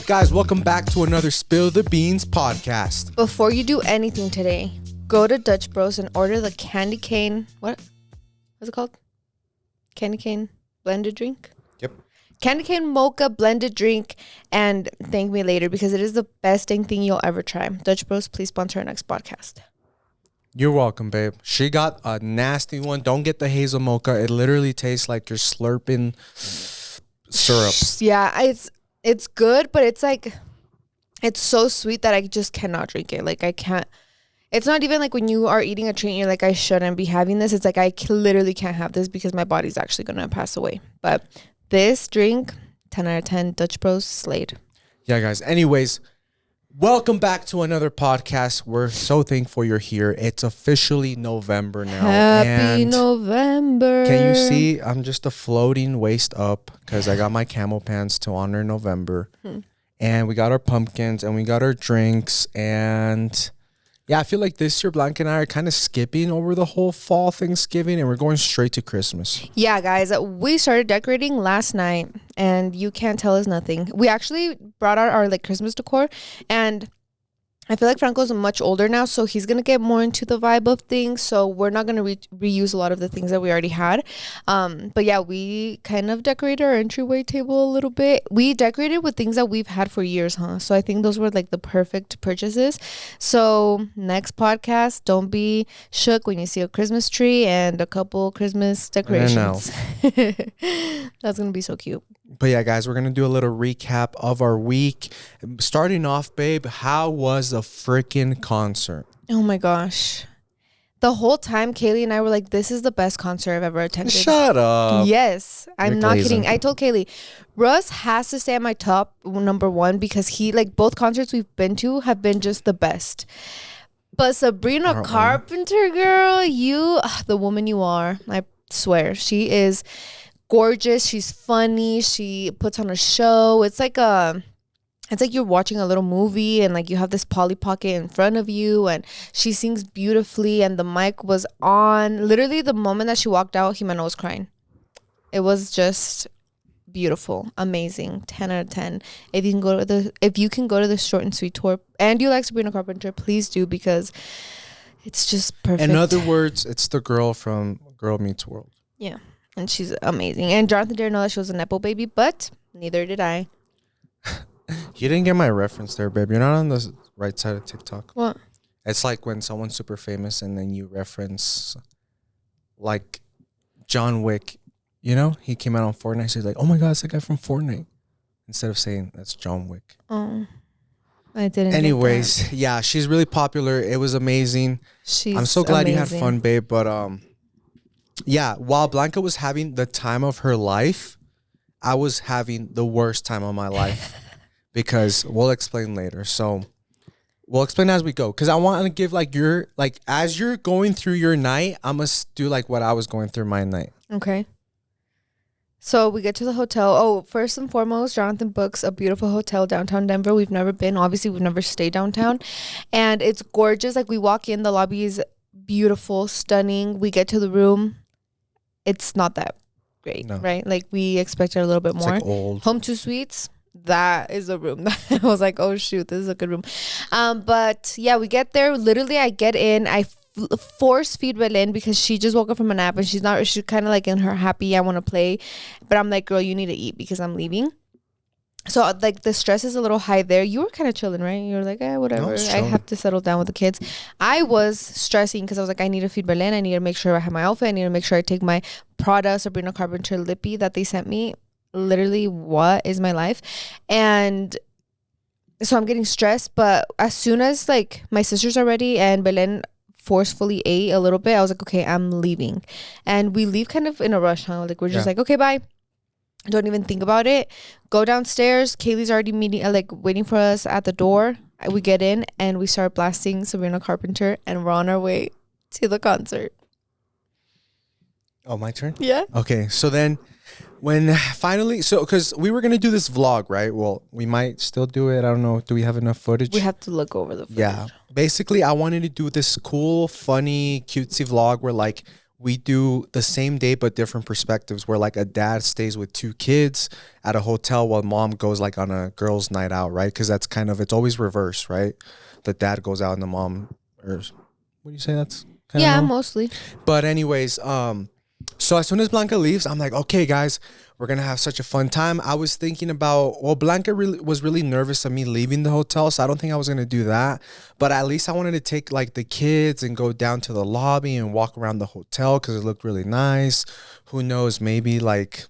Guys, welcome back to another Spill the Beans podcast. Before you do anything today, go to Dutch Bros and order the candy cane. What's it called? Candy cane blended drink? Yep. Candy cane mocha blended drink, and thank me later because it is the best dang thing you'll ever try. Dutch Bros, please sponsor our next podcast. You're welcome, babe. She got a nasty one. Don't get the hazel mocha. It literally tastes like you're slurping syrup. Yeah, it's good, but it's like, it's so sweet that I just cannot drink it. Like, I can't. It's not even like when you are eating a treat and you're like, I shouldn't be having this. It's like, literally can't have this because my body's actually going to pass away. But this drink, 10 out of 10, Dutch Bros, slayed. Yeah, guys. Anyways, welcome back to another podcast. We're so thankful you're here. It's officially November now. Happy November. Can you see? I'm just a floating waist up because I got my camel pants to honor November. And we got our pumpkins and we got our drinks. And yeah, I feel like this year Blanca and I are kind of skipping over the whole fall Thanksgiving and we're going straight to Christmas. Yeah, guys, we started decorating last night and you can't tell us nothing. We actually brought out our like Christmas decor, and I feel like Franco's much older now, so he's going to get more into the vibe of things. So we're not going to reuse a lot of the things that we already had. But yeah, we kind of decorated our entryway table a little bit. We decorated with things that we've had for years, huh? So I think those were like the perfect purchases. So next podcast, don't be shook when you see a Christmas tree and a couple Christmas decorations. That's going to be so cute. But yeah, guys, we're going to do a little recap of our week. Starting off, babe, how was the freaking concert? Oh my gosh. The whole time, Kaylee and I were like, this is the best concert I've ever attended. Shut up. Yes. I'm You're not glazing. kidding. I told Kaylee, Russ has to stay at my top number one because he, like, both concerts we've been to have been just the best. But Sabrina Carpenter, girl, the woman you are, I swear, she is gorgeous. She's funny. She puts on a show. It's like you're watching a little movie and like you have this Polly Pocket in front of you, and she sings beautifully, and the mic was on. Literally the moment that she walked out, Jimena was crying. It was just beautiful, amazing, 10 out of 10. If you can go to the short and sweet tour and you like Sabrina Carpenter, please do, because it's just perfect. In other words, it's the girl from Girl Meets World. Yeah. And she's amazing. And Jonathan didn't know that she was a Nepo baby, but neither did I. You didn't get my reference there, babe. You're not on the right side of TikTok. What? It's like when someone's super famous and then you reference like John Wick. You know, he came out on Fortnite. So he's like, oh my God, it's that guy from Fortnite. Instead of saying that's John Wick. Oh, I didn't. Anyways, yeah, she's really popular. It was amazing. I'm so glad you had fun, babe. But yeah, while Blanca was having the time of her life, I was having the worst time of my life because we'll explain later. So we'll explain as we go, because I want to give as you're going through your night, I must do like what I was going through my night. Okay. So we get to the hotel. Oh, first and foremost, Jonathan books a beautiful hotel downtown Denver. We've never been. Obviously, we've never stayed downtown. And it's gorgeous. Like, we walk in, the lobby is beautiful, stunning. We get to the room. It's not that great, right? Like, we expected a little bit more. It's like old. Home 2 suites. That is a room. I was like, oh, shoot, this is a good room. But, yeah, we get there. Literally, I get in. I force feed Belen because she just woke up from a nap and she's kind of like in her happy, I want to play. But I'm like, girl, you need to eat because I'm leaving. So, like, the stress is a little high there. You were kind of chilling, right? You were like, whatever. I have to settle down with the kids. I was stressing because I was like, I need to feed Belen. I need to make sure I have my outfit. I need to make sure I take my Prada Sabrina Carpenter lippy that they sent me. Literally, what is my life? And so I'm getting stressed. But as soon as, like, my sisters are ready and Belen forcefully ate a little bit, I was like, okay, I'm leaving. And we leave kind of in a rush, huh? Like, we're just like, okay, bye. Don't even think about it. Go downstairs. Kaylee's already waiting for us at the door. We get in and we start blasting Sabrina Carpenter, and we're on our way to the concert. Oh, my turn? Yeah. Okay, so then when finally, because we were going to do this vlog, right? Well, we might still do it. I don't know. Do we have enough footage? We have to look over the footage. Yeah. Basically, I wanted to do this cool, funny, cutesy vlog where, like, we do the same day but different perspectives, where like a dad stays with 2 kids at a hotel while mom goes like on a girls' night out, right? Because that's kind of, it's always reverse, right? The dad goes out and the mom, or what do you say? That's kind yeah, of mostly. But anyways, so as soon as Blanca leaves, I'm like, okay, guys, we're gonna have such a fun time. I was thinking about, well, Blanca was really nervous of me leaving the hotel, so I don't think I was gonna do that. But at least I wanted to take like the kids and go down to the lobby and walk around the hotel because it looked really nice. Who knows, maybe like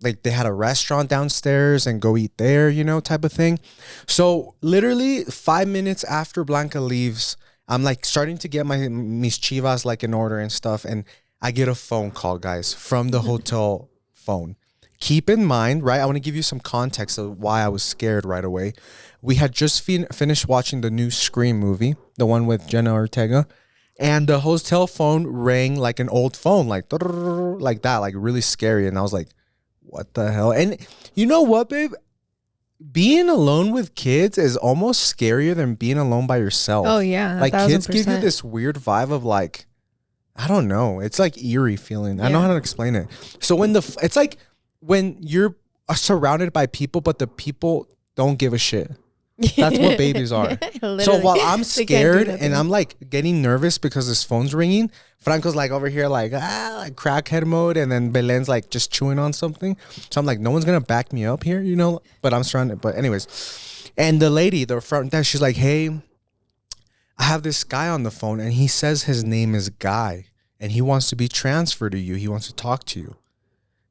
they had a restaurant downstairs and go eat there, you know, type of thing. So literally 5 minutes after Blanca leaves, I'm like starting to get my mis chivas like in order and stuff, and I get a phone call, guys, from the hotel phone. Keep in mind, right? I want to give you some context of why I was scared right away. We had just finished watching the new Scream movie, the one with Jenna Ortega, and the hotel phone rang like an old phone, like that, like really scary. And I was like, what the hell? And you know what, babe? Being alone with kids is almost scarier than being alone by yourself. Oh yeah, like 1000%. Kids give you this weird vibe of like, I don't know. It's like eerie feeling. I don't know how to explain it. So when it's like when you're surrounded by people, but the people don't give a shit. That's what babies are. So while I'm scared and I'm like getting nervous because this phone's ringing, Franco's like over here like crackhead mode, and then Belen's like just chewing on something. So I'm like, no one's gonna back me up here, you know. But I'm surrounded. But anyways, and the lady, the front desk, she's like, hey, I have this guy on the phone, and he says his name is Guy, and he wants to be transferred to you. He wants to talk to you.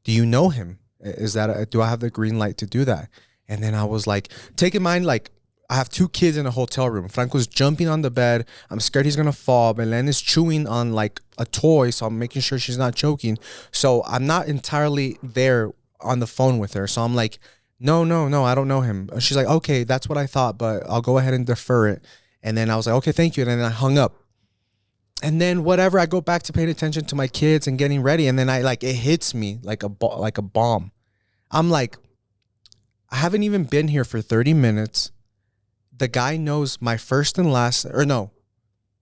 Do you know him? Do I have the green light to do that? And then I was like, take in mind, like, I have 2 kids in a hotel room. Franco's jumping on the bed. I'm scared he's going to fall. Belen is chewing on like a toy, so I'm making sure she's not choking. So I'm not entirely there on the phone with her. So I'm like, no, I don't know him. She's like, okay, that's what I thought, but I'll go ahead and defer it. And then I was like, okay, thank you. And then I hung up. And then whatever, I go back to paying attention to my kids and getting ready. And then it hits me like a bomb. I'm like, I haven't even been here for 30 minutes. The guy knows my first and last, or no.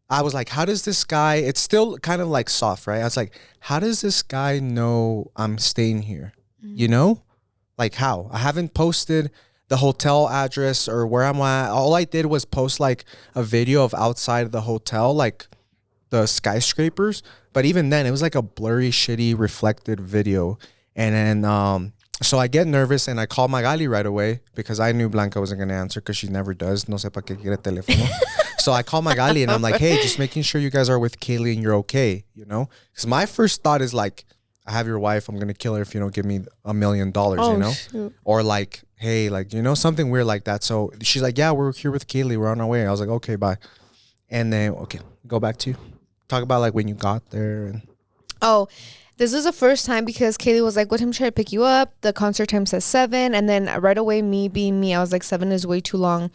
I was like, how does this guy, it's still kind of like soft, right? I was like, how does this guy know I'm staying here? Mm-hmm. You know? Like how? I haven't posted the hotel address or where I'm at. All I did was post like a video of outside of the hotel, like the skyscrapers. But even then, it was like a blurry, shitty, reflected video. And then, so I get nervous and I call Magali right away because I knew Blanca wasn't going to answer because she never does. No sé pa qué quiere teléfono. So I call Magali and I'm like, hey, just making sure you guys are with Kaylee and you're okay, you know? Because my first thought is like, I have your wife. I'm going to kill her if you don't give me $1 million, you know? Shoot. Or like, hey, like, you know, something weird like that. So she's like, yeah, we're here with Kaylee. We're on our way. I was like, okay, bye. And then, okay, go back to you. Talk about like when you got there. And this was the first time because Kaylee was like, what time should I pick you up? The concert time says 7. And then right away, me being me, I was like, 7 is way too long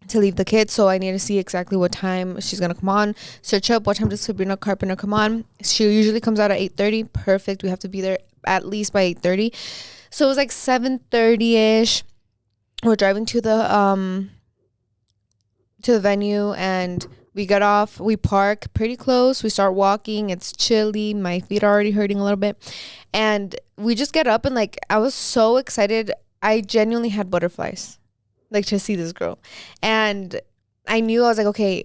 to leave the kids. So I need to see exactly what time she's going to come on. Search up what time does Sabrina Carpenter come on. She usually comes out at 8:30. Perfect. We have to be there at least by 8:30. So it was like 7:30-ish. We're driving to the venue and we get off, we park pretty close. We start walking. It's chilly. My feet are already hurting a little bit. And we just get up and like, I was so excited. I genuinely had butterflies, like to see this girl. And I knew, I was like, okay,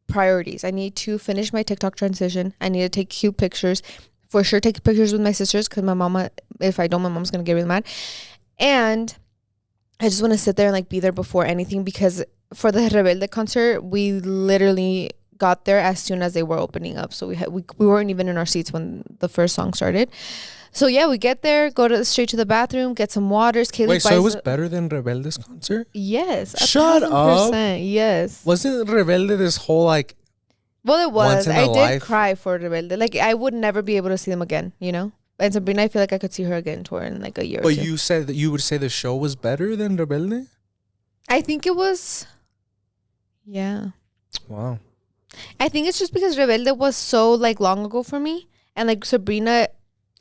priorities. I need to finish my TikTok transition. I need to take cute pictures. For sure, take pictures with my sisters because my mama, if I don't, my mom's going to get really mad. And I just want to sit there and like be there before anything because for the Rebelde concert, we literally got there as soon as they were opening up. So we weren't even in our seats when the first song started. So yeah, we get there, straight to the bathroom, get some waters. Kaylee Wait, so it was better than Rebelde's concert? Yes. Shut up. Yes. Wasn't Rebelde this whole like... Well, it was. I did life? cry for Rebelde. Like I would never be able to see them again, you know? And Sabrina, I feel like I could see her again tour in like a year or two. But you said that you would say the show was better than Rebelde? I think it was... Yeah. Wow. I think it's just because Rebelde was so like long ago for me, and like Sabrina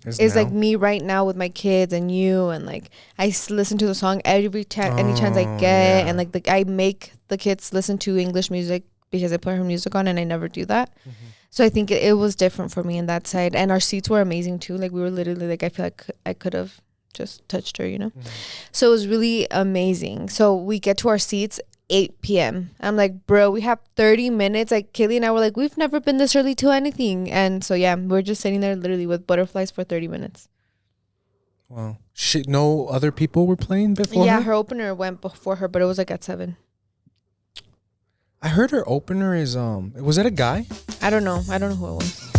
is like me right now with my kids and you, and like I listen to the song any chance I get, and like I make the kids listen to English music because I put her music on, and I never do that. Mm-hmm. So I think it was different for me in that side. And our seats were amazing too. Like we were literally like, I feel like I could have just touched her, you know? Mm-hmm. So it was really amazing. So we get to our seats 8 p.m. I'm like, bro, we have 30 minutes. Like Kaylee and I were like, we've never been this early to anything. And so yeah, we're just sitting there literally with butterflies for 30 minutes. Wow. No other people were playing before Yeah, her? her opener went before her, but it was like at 7. I heard her opener is was it a guy? I don't know who it was.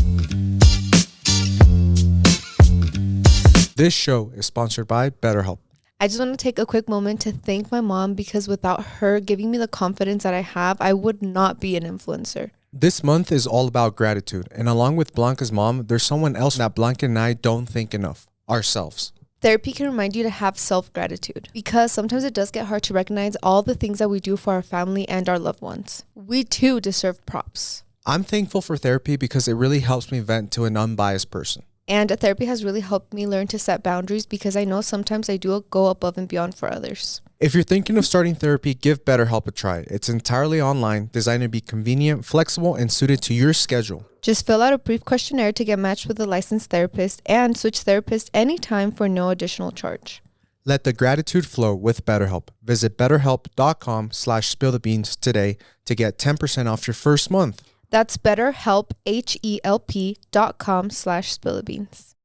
This show is sponsored by BetterHelp. I just want to take a quick moment to thank my mom, because without her giving me the confidence that I have, I would not be an influencer. This month is all about gratitude, and along with Blanca's mom, there's someone else that Blanca and I don't think enough, ourselves. Therapy can remind you to have self-gratitude, because sometimes it does get hard to recognize all the things that we do for our family and our loved ones. We too deserve props. I'm thankful for therapy because it really helps me vent to an unbiased person. And therapy has really helped me learn to set boundaries, because I know sometimes I do go above and beyond for others. If you're thinking of starting therapy, give BetterHelp a try. It's entirely online, designed to be convenient, flexible, and suited to your schedule. Just fill out a brief questionnaire to get matched with a licensed therapist, and switch therapists anytime for no additional charge. Let the gratitude flow with BetterHelp. Visit betterhelp.com/spillthebeans today to get 10% off your first month. That's BetterHelp, HELP.com/spillthebeans.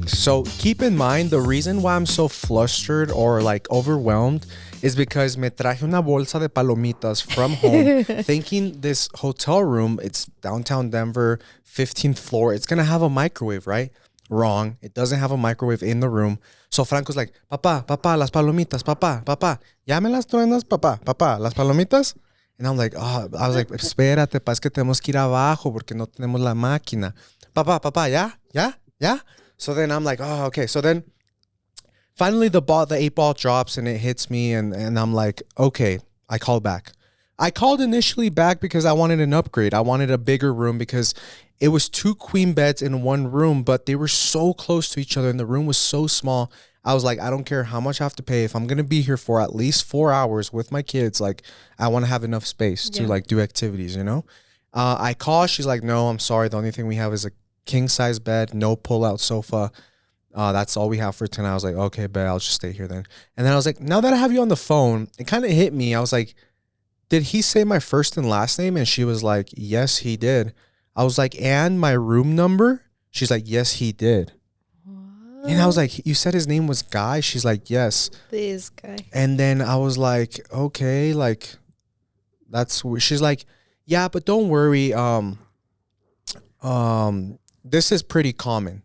So keep in mind, the reason why I'm so flustered or like overwhelmed is because me traje una bolsa de palomitas from home thinking this hotel room, it's downtown Denver, 15th floor, it's going to have a microwave, right? Wrong. It doesn't have a microwave in the room. So Franco's like, Papa, las palomitas, Papa. Ya me las truenas, Papa, las palomitas. And I'm like, I was like, espérate, pa, es que tenemos que ir abajo porque no tenemos la máquina. Papa, ya. So then I'm like, oh, okay. So then finally the 8-ball drops and it hits me and I'm like, okay, I call back. I called initially back because I wanted an upgrade. I wanted a bigger room because it was 2 queen beds in one room, but they were so close to each other and the room was so small. I was like, I don't care how much I have to pay. If I'm going to be here for at least 4 hours with my kids, like I want to have enough space to like do activities, you know? I call, she's like, no, I'm sorry. The only thing we have is a king size bed, no pull out sofa. That's all we have for tonight. I was like, okay, bet I'll just stay here then. And then I was like, now that I have you on the phone, it kind of hit me. I was like, did he say my first and last name? And she was like, yes, he did. I was like, and my room number? She's like, yes, he did. What? And I was like, you said his name was Guy? She's like, yes. This guy. And then I was like, okay, like, that's weird. She's like, yeah, but don't worry. This is pretty common.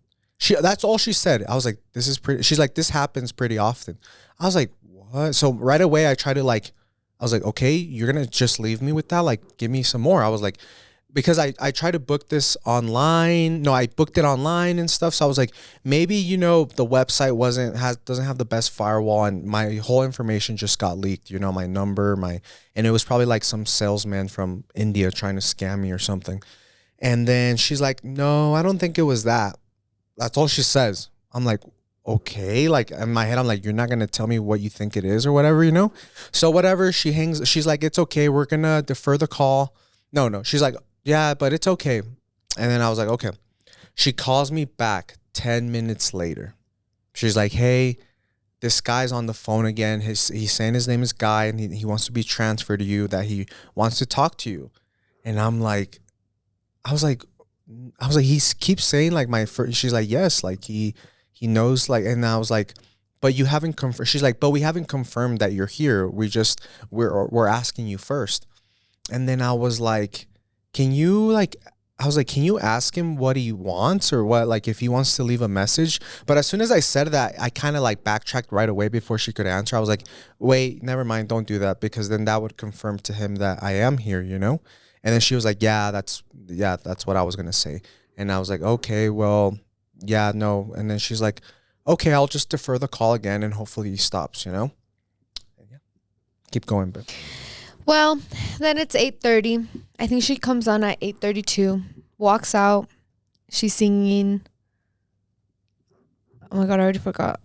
That's all she said. I was like, this is pretty. She's like, this happens pretty often. I was like, what? So right away, I was like, okay, you're going to just leave me with that? Like, give me some more. I was like, because I tried to book this online. No, I booked it online and stuff. So I was like, maybe, the website doesn't have the best firewall and my whole information just got leaked, my number, and it was probably like some salesman from India trying to scam me or something. And then she's like, no, I don't think it was that. That's all she says. I'm like, okay. Like in my head, I'm like, you're not going to tell me what you think it is or whatever, So whatever, she hangs. She's like, it's okay. We're going to defer the call. No. She's like, yeah, but it's okay. And then I was like, okay. She calls me back 10 minutes later. She's like, hey, this guy's on the phone again. He's saying his name is Guy and he wants to be transferred to you, that he wants to talk to you. And I was like, he keeps saying like my first. She's like, yes, like he knows, like, and I was like, but you haven't confirmed. She's like, but we haven't confirmed that you're here. We're asking you first. And then I was like, can you ask him what he wants or what, like if he wants to leave a message? But as soon as I said that, I kind of like backtracked right away before she could answer. I was like, wait, never mind, don't do that, because then that would confirm to him that I am here, And then she was like, yeah, that's what I was going to say. And I was like, okay, well, yeah, no. And then she's like, okay, I'll just defer the call again and hopefully he stops, And yeah, keep going. But well, then it's 8:30. I think she comes on at 8:32, walks out. She's singing. Oh my God, I already forgot.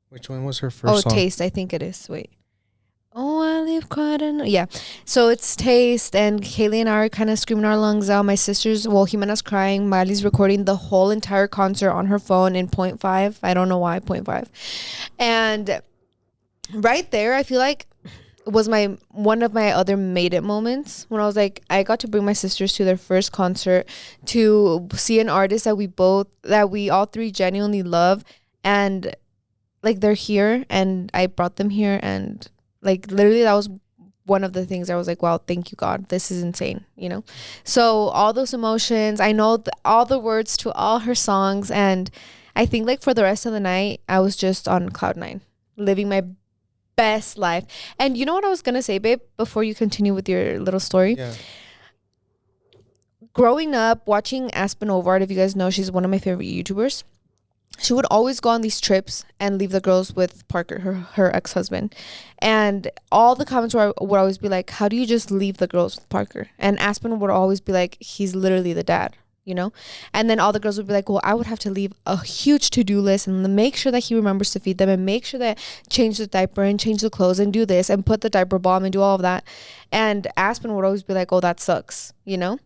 Which one was her first song? Taste, I think it is. Wait. Oh, I leave quiet and yeah. So it's Taste, and Kaylee and I are kind of screaming our lungs out. My sister's, well, Jimena's crying. Miley's recording the whole entire concert on her phone in 0.5. I don't know why 0.5. And right there, I feel like was my one of my other made it moments when I was like, I got to bring my sisters to their first concert to see an artist that we all three genuinely love, and like they're here and I brought them here, and like literally that was one of the things I was like, wow, thank you God, this is insane, you know. So all those emotions, I know all the words to all her songs, and I think like for the rest of the night I was just on cloud nine, living my best life. And you know what I was gonna say, babe, before you continue with your little story? Yeah. Growing up watching Aspen Ovard, if you guys know, she's one of my favorite YouTubers. She would always go on these trips and leave the girls with Parker, her ex-husband. And all the comments would always be like, how do you just leave the girls with Parker? And Aspen would always be like, he's literally the dad, you know? And then all the girls would be like, well, I would have to leave a huge to-do list and make sure that he remembers to feed them and make sure that change the diaper and change the clothes and do this and put the diaper balm and do all of that. And Aspen would always be like, oh, that sucks, you know?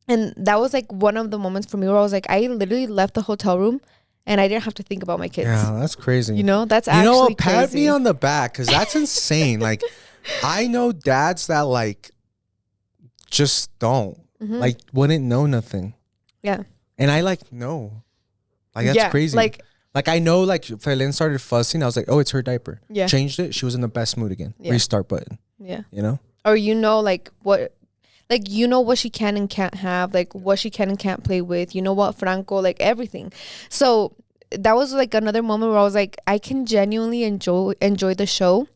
And that was like one of the moments for me where I was like, I literally left the hotel room and I didn't have to think about my kids. Yeah, that's crazy. You know, that's actually crazy. You know what? Pat me on the back, because that's insane. Like, I know dads that like just don't like wouldn't know nothing. Yeah. And I like know. Like, that's crazy. Like I know, like Felin started fussing. I was like, oh, it's her diaper. Yeah. Changed it. She was in the best mood again. Yeah. Restart button. Yeah. You know? Or you know, like what. Like, you know what she can and can't have, like what she can and can't play with, you know what, Franco, like everything. So that was like another moment where I was like, I can genuinely enjoy the show.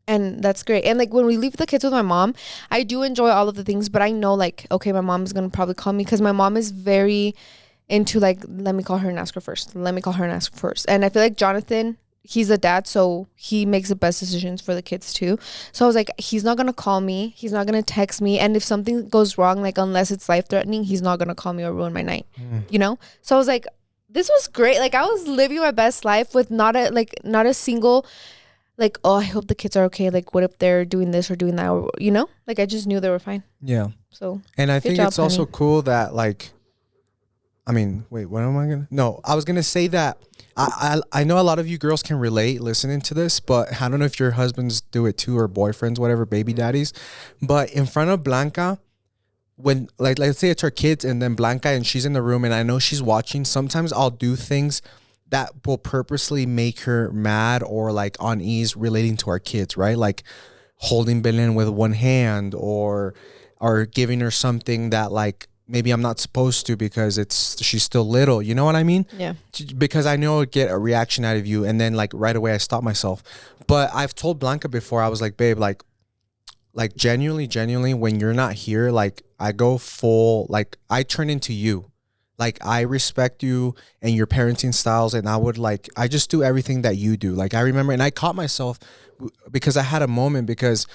And that's great. And like when we leave the kids with my mom, I do enjoy all of the things, but I know like, okay, my mom is going to probably call me because my mom is very into like, let me call her and ask her first. Let me call her and ask her first. And I feel like Jonathan, he's a dad, so he makes the best decisions for the kids too. So I was like, he's not gonna call me, he's not gonna text me, and if something goes wrong, like unless it's life-threatening, he's not gonna call me or ruin my night, you know. So I was like, this was great. Like I was living my best life with not a single like, oh, I hope the kids are okay, like what if they're doing this or doing that, or you know, like I just knew they were fine. Yeah. So and I think it's also cool that like, I mean, wait, what am I gonna? No, I was gonna say that I know a lot of you girls can relate listening to this, but I don't know if your husbands do it too or boyfriends, whatever, baby daddies. But in front of Blanca, when like let's say it's her kids and then Blanca and she's in the room and I know she's watching, sometimes I'll do things that will purposely make her mad or like unease relating to our kids, right? Like holding Belen with one hand or giving her something that like maybe I'm not supposed to because she's still little. You know what I mean? Yeah. Because I know I'd get a reaction out of you. And then like right away I stop myself. But I've told Blanca before, I was like, babe, like genuinely, when you're not here, like I go full, like I turn into you. Like I respect you and your parenting styles. And I just do everything that you do. Like I remember, and I caught myself because I had a moment because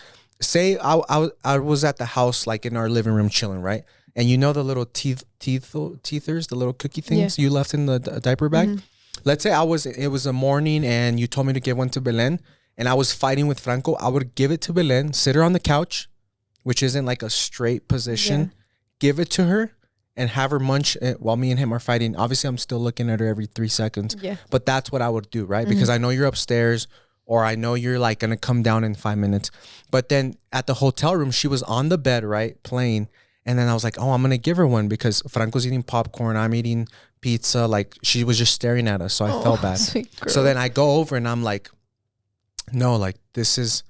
say I was at the house, like in our living room chilling, right? And you know the little teethers, the little cookie things you left in the diaper bag? Mm-hmm. Let's say it was a morning and you told me to give one to Belen and I was fighting with Franco. I would give it to Belen, sit her on the couch, which isn't like a straight position, give it to her and have her munch it while me and him are fighting. Obviously, I'm still looking at her every 3 seconds, but that's what I would do, right? Mm-hmm. Because I know you're upstairs or I know you're like going to come down in 5 minutes. But then at the hotel room, she was on the bed, right, playing. And then I was like, oh, I'm going to give her one because Franco's eating popcorn. I'm eating pizza. Like she was just staring at us. So I felt bad. So then I go over and I'm like, no, like this is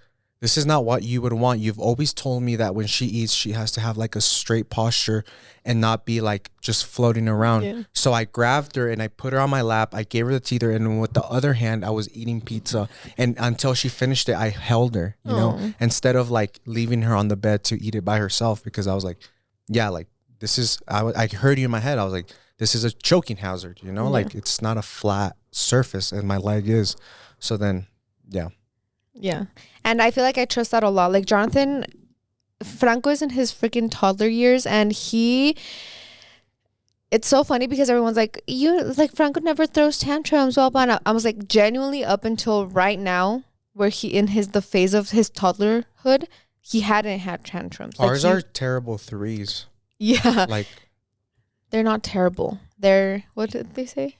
not what you would want. You've always told me that when she eats, she has to have like a straight posture and not be like just floating around. Yeah. So I grabbed her and I put her on my lap. I gave her the teether. And with the other hand, I was eating pizza. And until she finished it, I held her, you know, instead of like leaving her on the bed to eat it by herself because I was like, yeah, like this is, I heard you in my head. I was like, this is a choking hazard, you know, like it's not a flat surface and my leg is. So then, yeah. Yeah. And I feel like I trust that a lot. Like Jonathan, Franco is in his freaking toddler years and it's so funny because everyone's like, Franco never throws tantrums, blah, blah, blah. I was like, genuinely up until right now, where he in the phase of his toddlerhood, he hadn't had tantrums. Ours are terrible threes. Yeah. Like, they're not terrible. They're, what did they say?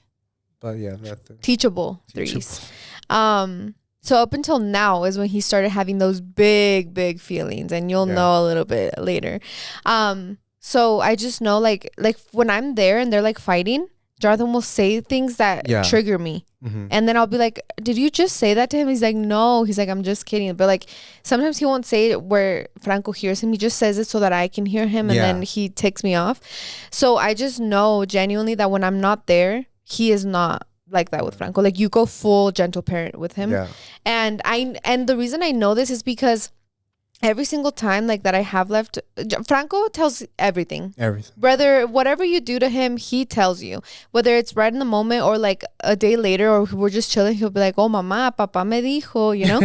But yeah, that's teachable threes. So up until now is when he started having those big feelings, and you'll know a little bit later. So I just know like when I'm there and they're like fighting, Jonathan will say things that trigger me. Mm-hmm. And then I'll be like, did you just say that to him? He's like, no. He's like, I'm just kidding. But like sometimes he won't say it where Franco hears him. He just says it so that I can hear him, and then he ticks me off. So I just know genuinely that when I'm not there, he is not like that with Franco. Like you go full gentle parent with him. Yeah. And the reason I know this is because every single time like that I have left, Franco tells everything. Whether whatever you do to him, he tells you. Whether it's right in the moment or like a day later, or we're just chilling, he'll be like, oh mama, papa me dijo, you know.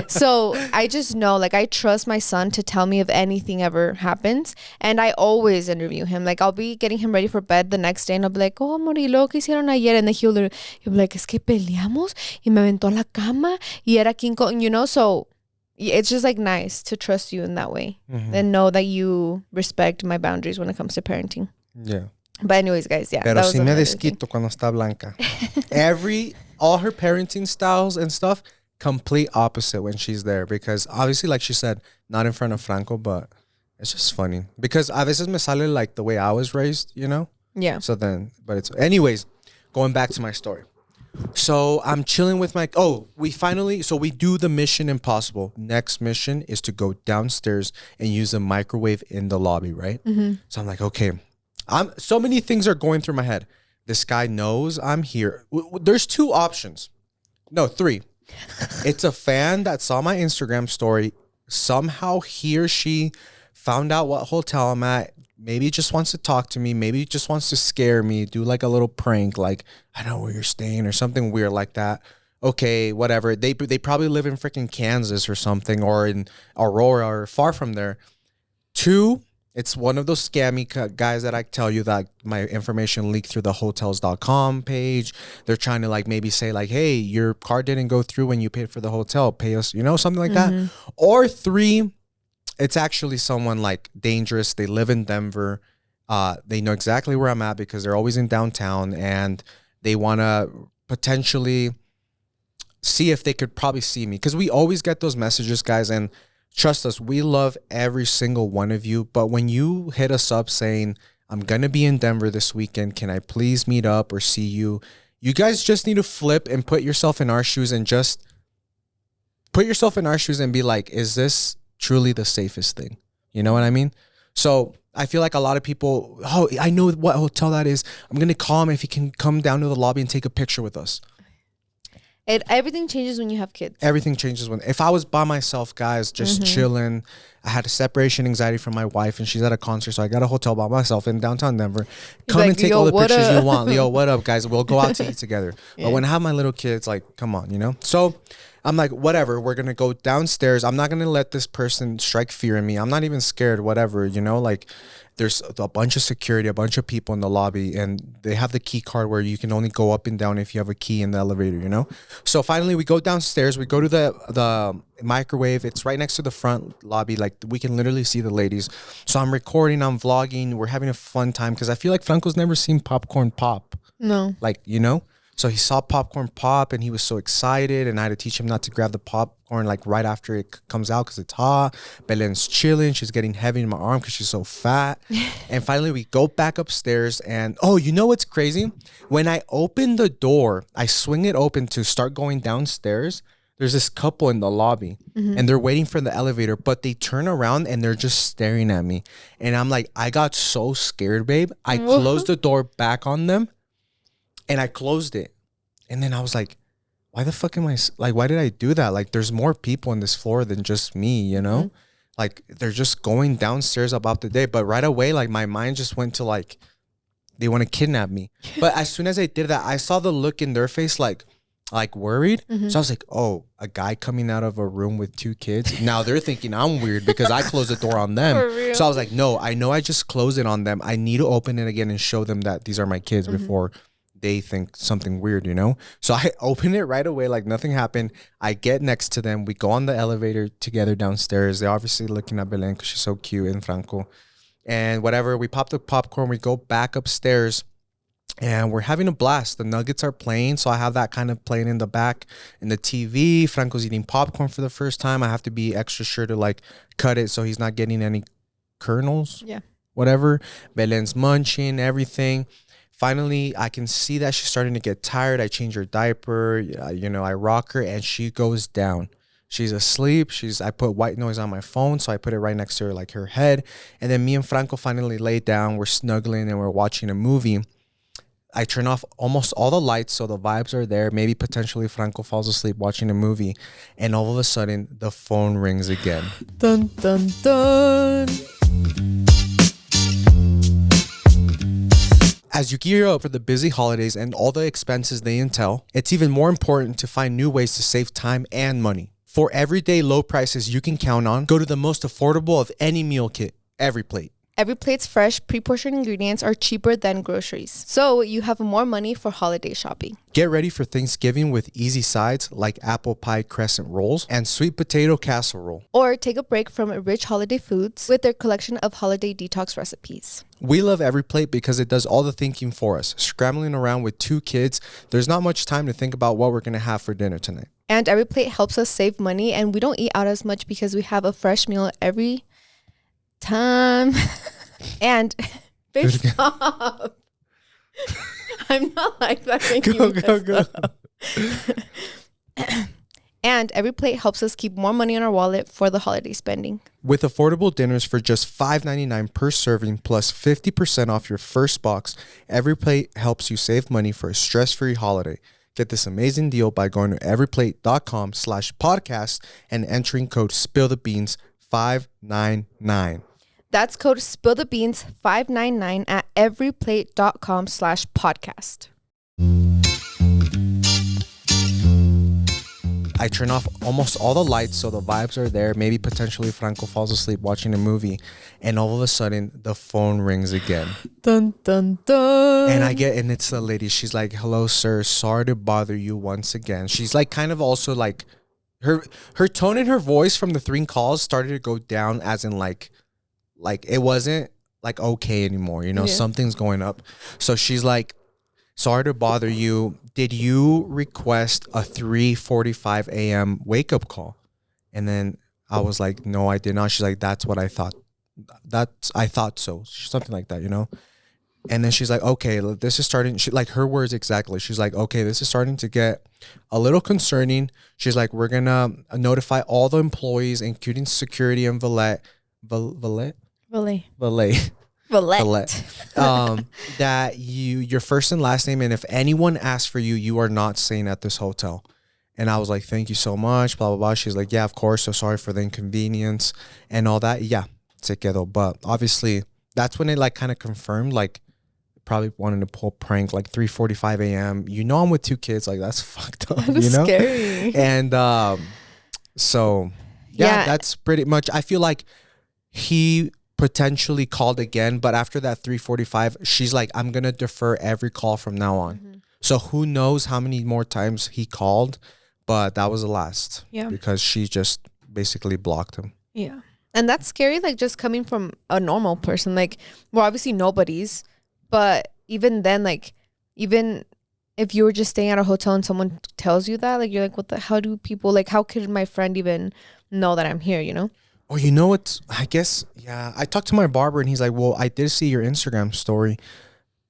So I just know, like, I trust my son to tell me if anything ever happens, and I always interview him. Like I'll be getting him ready for bed the next day, and I'll be like, oh amor, ¿y luego qué hicieron ayer? And then he'll be like, es que peleamos y me aventó a la cama y era King Kong, you know. So it's just like nice to trust you in that way, and know that you respect my boundaries when it comes to parenting. Yeah. But anyways, guys, yeah. Pero si me desquito cuando está Blanca. All her parenting styles and stuff, complete opposite when she's there, because obviously, like she said, not in front of Franco, but it's just funny because a veces me sale like the way I was raised, you know? Yeah. So then, but it's, anyways, going back to my story. So I'm chilling with we do the mission impossible. Next mission is to go downstairs and use a microwave in the lobby, right? Mm-hmm. So I'm like, okay, so many things are going through my head. This guy knows I'm here. There's 2 options. No, 3. It's a fan that saw my Instagram story. Somehow he or she found out what hotel I'm at. Maybe just wants to talk to me. Maybe just wants to scare me, do like a little prank, like, I know where you're staying or something weird like that. Okay, whatever. They probably live in freaking Kansas or something, or in Aurora or far from there. 2, it's one of those scammy guys that I tell you that my information leaked through the hotels.com page. They're trying to like maybe say like, hey, your card didn't go through when you paid for the hotel. Pay us, you know, something like that. Or 3, it's actually someone like dangerous. They live in Denver. They know exactly where I'm at because they're always in downtown, and they want to potentially see if they could probably see me, because we always get those messages, guys, and trust us, we love every single one of you. But when you hit us up saying, I'm going to be in Denver this weekend, can I please meet up or see you? You guys just need to flip and put yourself in our shoes, and just put yourself in our shoes and be like, is this truly the safest thing? You know what I mean? So I feel like a lot of people, oh, I know what hotel that is. I'm going to call him if he can come down to the lobby and take a picture with us. Everything changes when you have kids. Everything changes if I was by myself, guys, just chilling. I had a separation anxiety from my wife, and she's at a concert, so I got a hotel by myself in downtown Denver. Come and take all the pictures you want. Yo, what up, guys? We'll go out to eat together. Yeah. But when I have my little kids, like, come on, you know? So I'm like, whatever, we're going to go downstairs. I'm not going to let this person strike fear in me. I'm not even scared, whatever, you know? Like, there's a bunch of security, a bunch of people in the lobby, and they have the key card where you can only go up and down if you have a key in the elevator, you know? So finally we go downstairs, we go to the microwave. It's right next to the front lobby. Like, we can literally see the ladies. So I'm recording, I'm vlogging, we're having a fun time, because I feel like Franco's never seen popcorn pop. No. Like, you know? So he saw popcorn pop, and he was so excited, and I had to teach him not to grab the popcorn like right after it comes out because it's hot. Belen's chilling. She's getting heavy in my arm because she's so fat. And finally we go back upstairs, and oh, you know what's crazy? When I open the door, I swing it open to start going downstairs. There's this couple in the lobby, and they're waiting for the elevator, but they turn around and they're just staring at me. And I'm like, I got so scared, babe. I closed the door back on them. And I closed it. And then I was like, why the fuck am I, like, why did I do that? Like, there's more people on this floor than just me, you know? Like, they're just going downstairs about the day. But right away, like, my mind just went to, like, they want to kidnap me. But as soon as I did that, I saw the look in their face, like worried. So I was like, oh, a guy coming out of a room with 2 kids. Now they're thinking I'm weird because I closed the door on them. So I was like, no, I know I just closed it on them. I need to open it again and show them that these are my kids before they think something weird, you know? So I open it right away like nothing happened. I get next to them. We go on the elevator together downstairs. They're obviously looking at Belen because she's so cute and Franco. And whatever, we pop the popcorn. We go back upstairs. And we're having a blast. The Nuggets are playing, so I have that kind of playing in the back in the TV. Franco's eating popcorn for the first time. I have to be extra sure to like cut it so he's not getting any kernels. Yeah. Whatever. Belen's munching, everything. Finally, I can see that she's starting to get tired. I change her diaper. I rock her, and she goes down. She's asleep. I put white noise on my phone, so I put it right next to her, like her head. And then me and Franco finally lay down. We're snuggling, and we're watching a movie. I turn off almost all the lights so the vibes are there. Maybe potentially Franco falls asleep watching a movie. And all of a sudden, the phone rings again. Dun, dun, dun. As you gear up for the busy holidays and all the expenses they entail, it's even more important to find new ways to save time and money. For everyday low prices you can count on, go to the most affordable of any meal kit, Every Plate. Every Plate's fresh, pre-portioned ingredients are cheaper than groceries, so you have more money for holiday shopping. Get ready for Thanksgiving with easy sides like apple pie crescent rolls and sweet potato casserole. Or take a break from rich holiday foods with their collection of holiday detox recipes. We love Every Plate because it does all the thinking for us. Scrambling around with 2 kids, there's not much time to think about what we're going to have for dinner tonight. And Every Plate helps us save money, and we don't eat out as much because we have a fresh meal every time. And babe, stop. I'm not like that. Go. And Every Plate helps us keep more money in our wallet for the holiday spending. With affordable dinners for just $5.99 per serving plus 50% off your first box, Every Plate helps you save money for a stress-free holiday. Get this amazing deal by going to everyplate.com/podcast and entering code SPILLTHEBEANS599. That's code SPILLTHEBEANS599 at everyplate.com/podcast. I turn off almost all the lights so the vibes are there. Maybe potentially Franco falls asleep watching a movie. And all of a sudden, the phone rings again. Dun, dun, dun. And it's the lady. She's like, hello, sir. Sorry to bother you once again. She's like kind of also like, her tone and her voice from the 3 calls started to go down as in like it wasn't like okay anymore. Something's going up. So she's like, sorry to bother you. Did you request a 3:45 a.m. wake up call? And then I was like, no, I did not. She's like, that's what I thought. I thought so. Something like that, And then she's like, okay, this is starting. Like her words exactly. She's like, okay, this is starting to get a little concerning. She's like, we're going to notify all the employees, including security and valet. That your first and last name, and if anyone asks for you, you are not staying at this hotel. And I was like, thank you so much, blah blah blah. She's like, yeah, of course, so sorry for the inconvenience and all that. Yeah, se quedó. But obviously that's when it like kind of confirmed, like probably wanted to pull prank like 3:45 a.m. I'm with 2 kids, like that's fucked up. That is scary. And so yeah, that's pretty much. I feel like he potentially called again, but after that 3:45, she's like, I'm gonna defer every call from now on. Mm-hmm. So who knows how many more times he called, but that was the last. Yeah, because she just basically blocked him. Yeah, and that's scary, like just coming from a normal person. Like we're obviously nobodies, but even then, like even if you were just staying at a hotel and someone tells you that, like you're like, how do people, like how could my friend even know that I'm here, Oh, what? I guess, yeah. I talked to my barber and he's like, well, I did see your Instagram story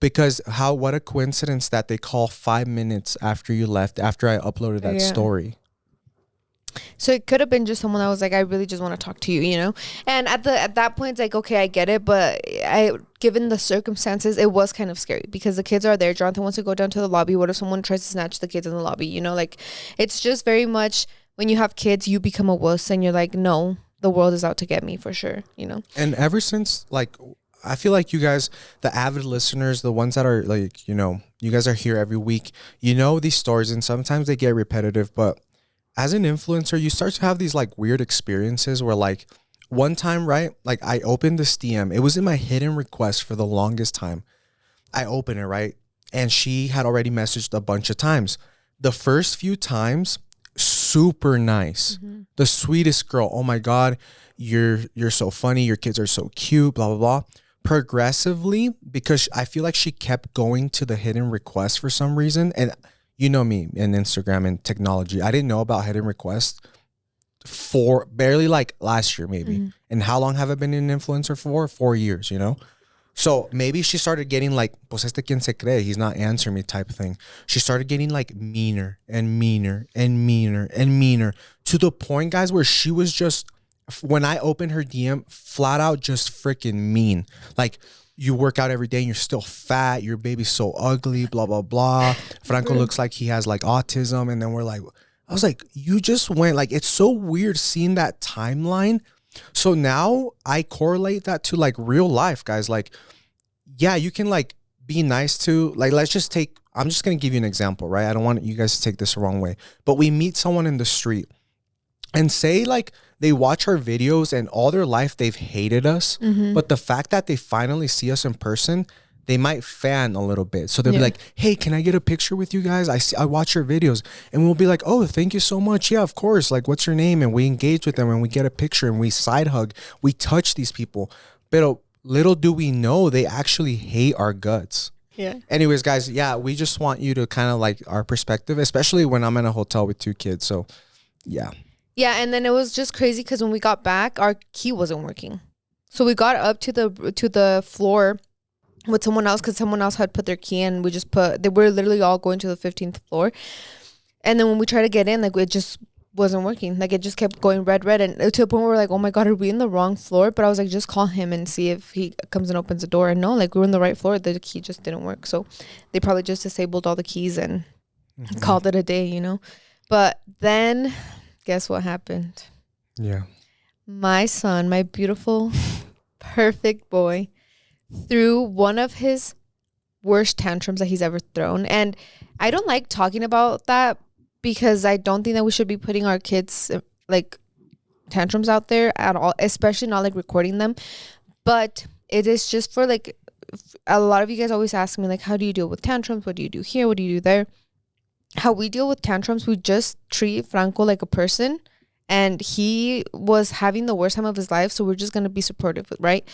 because what a coincidence that they call 5 minutes after you left, after I uploaded that story. So it could have been just someone that was like, I really just want to talk to you, And at that point, it's like, okay, I get it. But given the circumstances, it was kind of scary because the kids are there. Jonathan wants to go down to the lobby. What if someone tries to snatch the kids in the lobby? Like it's just very much when you have kids, you become a wuss and you're like, no. The world is out to get me for sure, And ever since, like, I feel like you guys, the avid listeners, the ones that are like, you guys are here every week, these stories, and sometimes they get repetitive. But as an influencer, you start to have these like weird experiences where like one time, right? Like I opened this DM. It was in my hidden request for the longest time. I open it, right? and she had already messaged a bunch of times. The first few times, super nice. The sweetest girl. Oh my God, you're so funny. Your kids are so cute, blah, blah, blah. Progressively, because I feel like she kept going to the hidden requests for some reason. And you know me and Instagram and technology. I didn't know about hidden requests for barely like last year, maybe. And how long have I been an influencer for? 4 years, you know? So maybe she started getting like, pues este quien se cree, he's not answering me type of thing. She started getting like meaner and meaner and meaner and meaner to the point, guys, where she was just, when I opened her DM, flat out just freaking mean. Like, you work out every day and you're still fat. Your baby's so ugly, blah, blah, blah. Franco looks like he has like autism. And then we're like, I was like, you just went, like, it's so weird seeing that timeline. So now I correlate that to like real life, guys. Like, yeah, you can like be nice to, like, let's just take, I'm just going to give you an example, right? I don't want you guys to take this the wrong way, but we meet someone in the street and say like they watch our videos and all their life they've hated us. But the fact that they finally see us in person, they might fan a little bit. So they'll be like, hey, can I get a picture with you guys? I watch your videos. And we'll be like, oh, thank you so much. Yeah, of course. Like, what's your name? And we engage with them and we get a picture and we side hug. We touch these people. But little do we know, they actually hate our guts. Yeah. Anyways, guys, yeah, we just want you to kind of like our perspective, especially when I'm in a hotel with 2 kids. So, yeah. Yeah, and then it was just crazy because when we got back, our key wasn't working. So we got up to the floor with someone else because someone else had put their key in. They were literally all going to the 15th floor. And then when we tried to get in, like, it just wasn't working. Like, it just kept going red. And to the point where we're like, oh my God, are we in the wrong floor? But I was like, just call him and see if he comes and opens the door. And no, like, we were in the right floor. The key just didn't work. So they probably just disabled all the keys and called it a day, you know? But then guess what happened? Yeah. My son, my beautiful, perfect boy, threw one of his worst tantrums that he's ever thrown. And I don't like talking about that because I don't think that we should be putting our kids like tantrums out there at all, especially not like recording them. But it is just for like, a lot of you guys always ask me like, how do you deal with tantrums? What do you do here? What do you do there? How we deal with tantrums, we just treat Franco like a person, and he was having the worst time of his life, so we're just going to be supportive, right?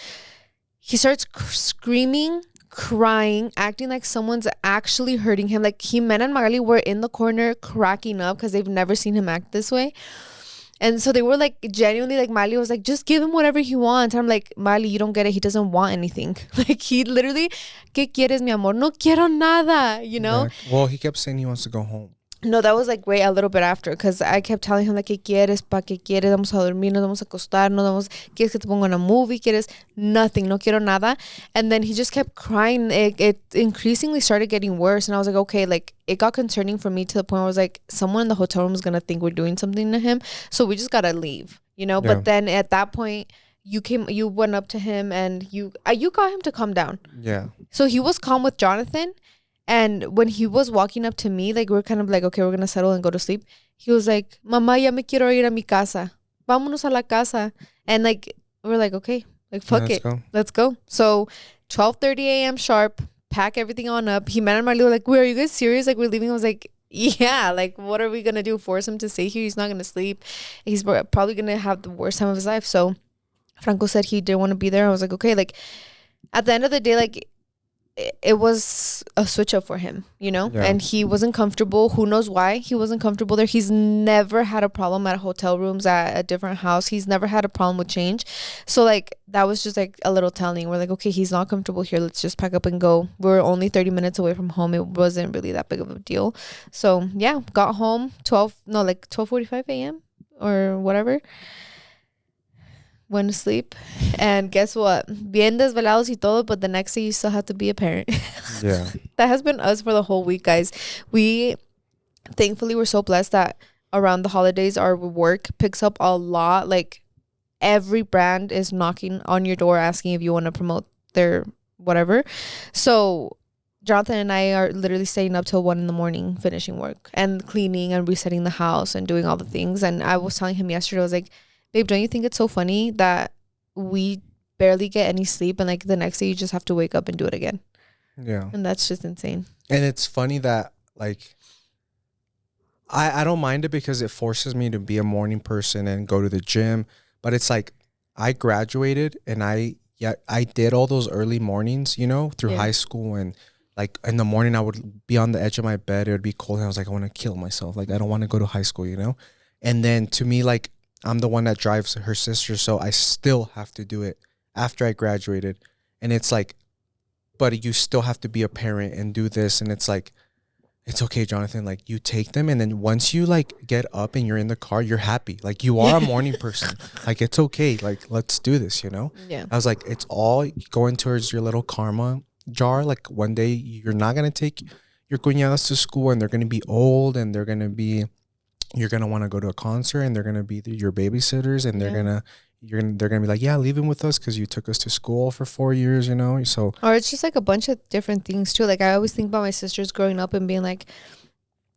He starts screaming, crying, acting like someone's actually hurting him. Like, Jimena and Magali were in the corner cracking up because they've never seen him act this way. And so they were like, genuinely, like, Magali was like, just give him whatever he wants. And I'm like, Magali, you don't get it. He doesn't want anything. Like, he literally, ¿qué quieres, mi amor? No quiero nada, you know? Yeah. Well, he kept saying he wants to go home. No, that was like way a little bit after, because I kept telling him like, ¿qué quieres? ¿Pa qué quieres? Vamos a dormir, nos vamos a acostar, ¿quieres que te ponga una movie? ¿Quieres? Nothing, no quiero nada. And then he just kept crying. It increasingly started getting worse. And I was like, okay, like, it got concerning for me to the point where I was like, someone in the hotel room is going to think we're doing something to him. So we just got to leave, you know? Yeah. But then at that point, you went up to him and you got him to calm down. Yeah. So he was calm with Jonathan. And when he was walking up to me, like, we're kind of like, okay, we're going to settle and go to sleep. He was like, Mamá, ya me quiero ir a mi casa. Vámonos a la casa. And like, we're like, okay, like, fuck it. Let's go. So 12:30 a.m. sharp, pack everything on up. Jimena and Marley were like, wait, are you guys serious? Like, we're leaving. I was like, yeah, like, what are we going to do? Force him to stay here? He's not going to sleep. He's probably going to have the worst time of his life. So Franco said he didn't want to be there. I was like, okay, like, at the end of the day, like, it was a switch up for him, you know? Yeah. And he wasn't comfortable. Who knows why he wasn't comfortable there? He's never had a problem at hotel rooms at a different house. He's never had a problem with change. So like, that was just like a little telling. We're like, okay, he's not comfortable here. Let's just pack up and go. We're only 30 minutes away from home. It wasn't really that big of a deal. So yeah, got home 12:45 a.m. or whatever. Went to sleep, and guess what? Bien desvelados y todo, but the next day you still have to be a parent. Yeah. That has been us for the whole week, guys. Thankfully, we're so blessed that around the holidays, our work picks up a lot. Like, every brand is knocking on your door asking if you want to promote their whatever. So Jonathan and I are literally staying up till 1 a.m, finishing work and cleaning and resetting the house and doing all the things. And I was telling him yesterday, I was like, babe, don't you think it's so funny that we barely get any sleep and like the next day you just have to wake up and do it again? Yeah. And that's just insane. And it's funny that, like, I don't mind it because it forces me to be a morning person and go to the gym. But it's like, I graduated and I did all those early mornings, you know, through high school. And like in the morning, I would be on the edge of my bed. It would be cold. And I was like, I want to kill myself. Like, I don't want to go to high school, you know? And then to me, like, I'm the one that drives her sister. So I still have to do it after I graduated. And it's like, but you still have to be a parent and do this. And it's like, it's okay, Jonathan. Like, you take them, and then once you like get up and you're in the car, you're happy. Like, you are a morning person. Like, it's okay. Like, let's do this, you know? Yeah. I was like, it's all going towards your little karma jar. Like, one day you're not going to take your cuñadas to school, and they're going to be old, and you're going to want to go to a concert, and they're going to be your babysitters, and they're gonna be like, yeah, leave him with us because you took us to school for 4 years, you know. So, or it's just like a bunch of different things too. Like, I always think about my sisters growing up and being like,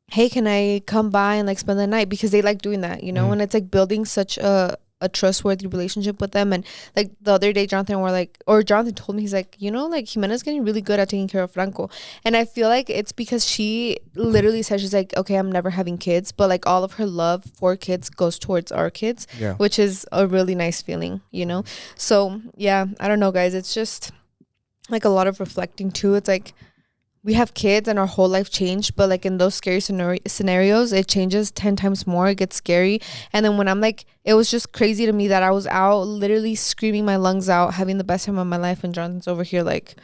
hey, can I come by and like spend the night, because they like doing that, you know. And it's like building such a trustworthy relationship with them. And like the other day, Jonathan told me, he's like, you know, like, Jimena's getting really good at taking care of Franco. And I feel like it's because she literally says, she's like, okay, I'm never having kids, but like all of her love for kids goes towards our kids, which is a really nice feeling, you know. So yeah, I don't know, guys, it's just like a lot of reflecting too. It's like, we have kids and our whole life changed, but like in those scary scenarios, it changes 10 times more. It gets scary. And then when I'm like, it was just crazy to me that I was out literally screaming my lungs out, having the best time of my life, and Jonathan's over here like,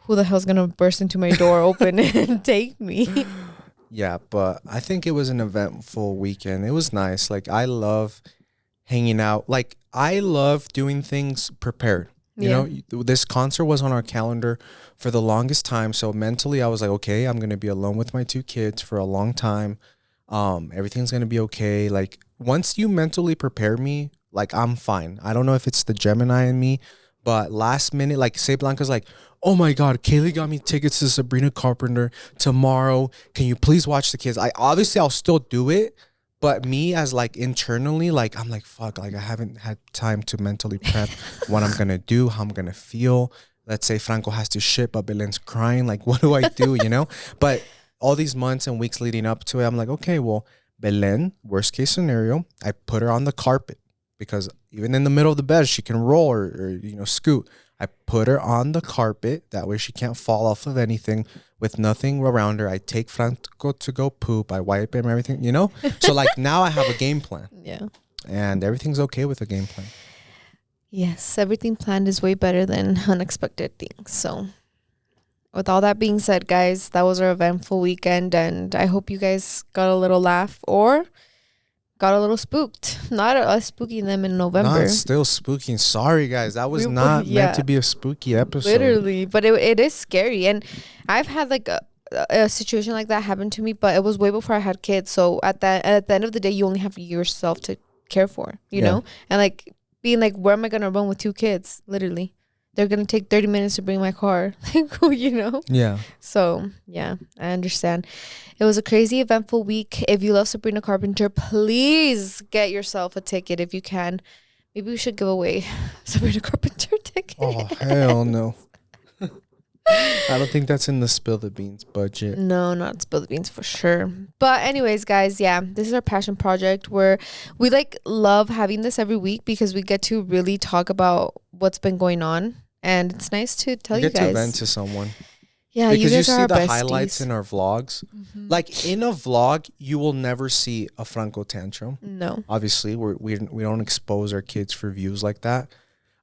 who the hell's gonna burst into my door open and take me? Yeah, but I think it was an eventful weekend. It was nice. Like, I love hanging out. Like, I love doing things prepared. You know, this concert was on our calendar for the longest time. So mentally, I was like, okay, I'm going to be alone with my 2 kids for a long time. Everything's going to be okay. Like, once you mentally prepare me, like, I'm fine. I don't know if it's the Gemini in me, but last minute, like, say Blanca's like, oh my God, Kaylee got me tickets to Sabrina Carpenter tomorrow. Can you please watch the kids? I'll still do it. But me, as like internally, like, I'm like, fuck, like, I haven't had time to mentally prep what I'm going to do, how I'm going to feel. Let's say Franco has to shit, but Belen's crying. Like, what do I do, you know? But all these months and weeks leading up to it, I'm like, okay, well, Belen, worst case scenario, I put her on the carpet, because even in the middle of the bed, she can roll or you know, scoot. I put her on the carpet. That way she can't fall off of anything with nothing around her. I take Franco to go poop. I wipe him, everything, you know? So, like, now I have a game plan. Yeah. And everything's okay with a game plan. Yes, everything planned is way better than unexpected things. So, with all that being said, guys, that was our eventful weekend. And I hope you guys got a little laugh or got a little spooked. Not us spooking them in November. No, it's still spooky. Sorry, guys. That was not meant to be a spooky episode. Literally. But it is scary. And I've had like a situation like that happen to me, but it was way before I had kids. So at the end of the day, you only have yourself to care for, you know? And like being like, where am I going to run with 2 kids? Literally. They're going to take 30 minutes to bring my car, you know? Yeah. So, yeah, I understand. It was a crazy, eventful week. If you love Sabrina Carpenter, please get yourself a ticket if you can. Maybe we should give away Sabrina Carpenter ticket. Oh, hell no. I don't think that's in the Spill the Beans budget. No, not Spill the Beans for sure. But anyways, guys, yeah, this is our passion project where we like love having this every week because we get to really talk about what's been going on. And it's nice to tell you guys. You get to vent to someone. Yeah, because you guys you see are the our highlights in our vlogs. Mm-hmm. Like, in a vlog, you will never see a Franco tantrum. No. Obviously, we don't expose our kids for views like that.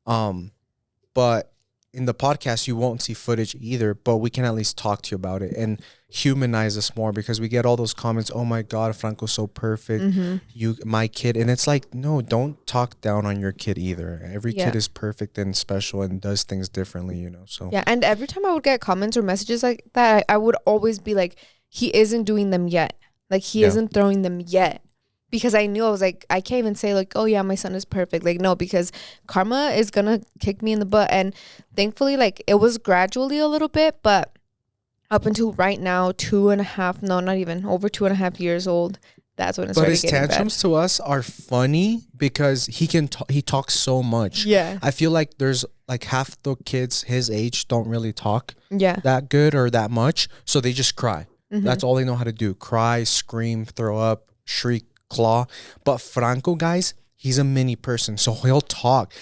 But in the podcast, you won't see footage either, but we can at least talk to you about it and humanize us more, because we get all those comments, oh my God, Franco's so perfect. Mm-hmm. My kid. And it's like, no, don't talk down on your kid either. Every kid is perfect and special and does things differently, you know? So yeah. And every time I would get comments or messages like that, I would always be like, he isn't doing them yet. Like, he isn't throwing them yet. Because I knew, I was like, I can't even say like, oh yeah, my son is perfect. Like, no, because karma is gonna kick me in the butt. And thankfully, like, it was gradually a little bit, but up until right now, 2.5, no, not even, over 2.5 years old, That's when it but started his getting tantrums to us are funny because he talks so much. Yeah. I feel like there's like half the kids his age don't really talk Yeah. that good or that much, so they just cry. Mm-hmm. That's all they know how to do: cry, scream, throw up, shriek, claw. But Franco, guys, he's a mini person, so he'll talk.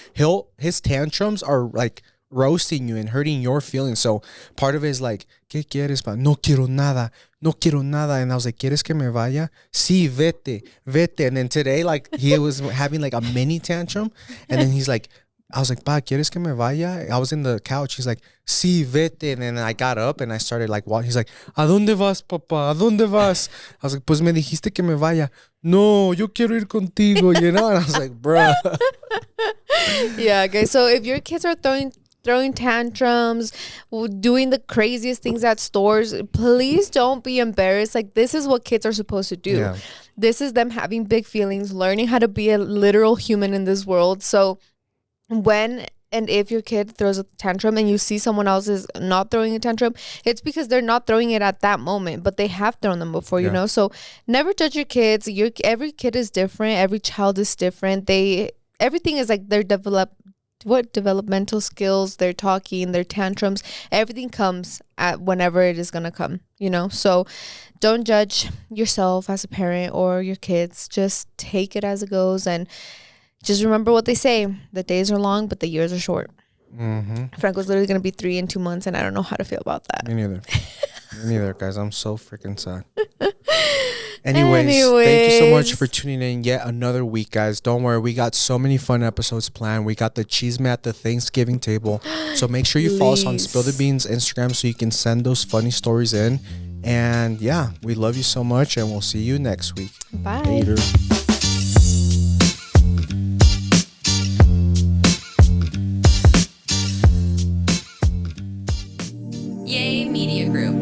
His tantrums are like roasting you and hurting your feelings. So part of it is like, ¿qué quieres? No quiero nada. No quiero nada. And I was like, ¿quieres que me vaya? Sí, vete, vete. And then today, like, he was having like a mini tantrum. And then he's like, I was like, Pa, ¿quieres que me vaya? I was in the couch. He's like, sí, vete. And then I got up and I started like walking. He's like, ¿a dónde vas, papá? ¿A dónde vas? I was like, pues me dijiste que me vaya. No, yo quiero ir contigo, you know? And I was like, bruh. Yeah, okay. So if your kids are throwing tantrums, doing the craziest things at stores, please don't be embarrassed. Like, this is what kids are supposed to do. Yeah. This is them having big feelings, learning how to be a literal human in this world. So when and if your kid throws a tantrum and you see someone else is not throwing a tantrum, it's because they're not throwing it at that moment, but they have thrown them before, you know? So never judge your kids. Every kid is different. Every child is different. Everything is like their developmental skills, their talking, their tantrums, everything comes at whenever it is going to come, you know? So don't judge yourself as a parent or your kids. Just take it as it goes, and just remember what they say: the days are long, but the years are short. Mm-hmm. Franco's literally going to be 3 in 2 months, and I don't know how to feel about that. Me neither. Me neither, guys. I'm so freaking sad. Anyways, thank you so much for tuning in yet another week, guys. Don't worry, we got so many fun episodes planned. We got the chisme at the Thanksgiving table. So make sure you follow us on Spill the Beans Instagram so you can send those funny stories in. And yeah, we love you so much, and we'll see you next week. Bye. Later. Media Group.